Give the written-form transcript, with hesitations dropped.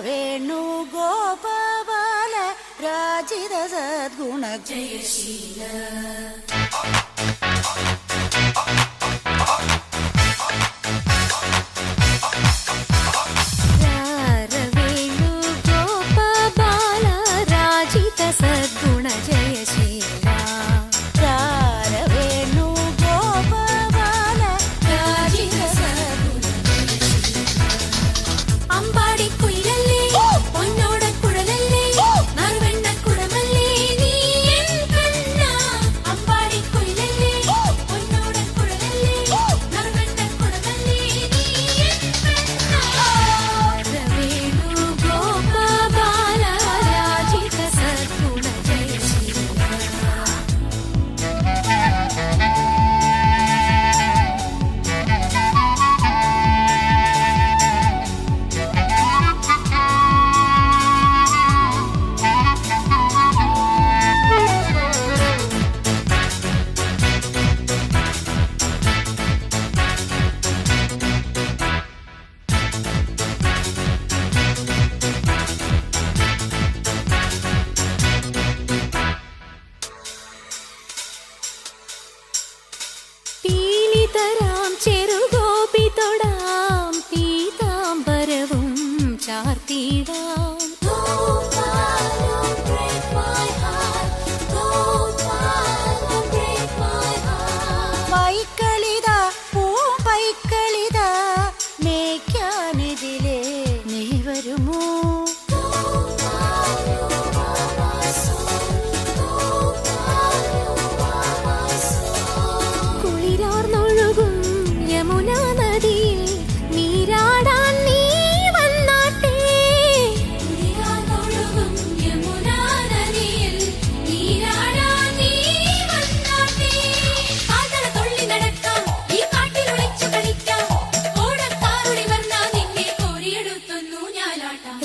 വേണുഗോപാല രാജിത സദ്ഗുണ ജയശീല സദ്ഗുണ ജയശീല വേണുഗോപാല രാജിത സദ്ഗുണ അമ്പാടി കുയിലല്ലേ പൊന്നോട കുഴലല്ലേ നറുവെണ്ണ കുടമല്ലേ നീ എൻ കണ്ണ അമ്പാടി കുയിലല്ലേ പൊന്നോട കുഴലല്ലേ നറുവെണ്ണ കുടമല്ലേ നീ എൻ കണ്ണ വേണുഗോപാല രാജിത സദ്ഗുണ പീലിതരാം ചെറുഗോപി തൊടാം പീതാംബരവും ചാർത്തിടാം പൈക്കളിത പൂമ്പൈക്കളിത മേയ്ക്കാനിതിലേ നീ വരുമോ കുളിരാർന്നൊഴുകും യമുനാ നദിയിൽ നീരാടാൻ നീ വന്നാട്ടെ കുളിരാർന്നൊഴുകും യമുനാ നദിയിൽ നീരാടാൻ നീ വന്നാട്ടെ കാതട തുള്ളി നടക്കാം ഈ കാട്ടിൽ ഒളിച്ചു കളിക്കാം ഓടക്കാറുടി വന്നാ നിന്നെ കോരിയെടുത്തൊന്നു ഞാലാട്ടാം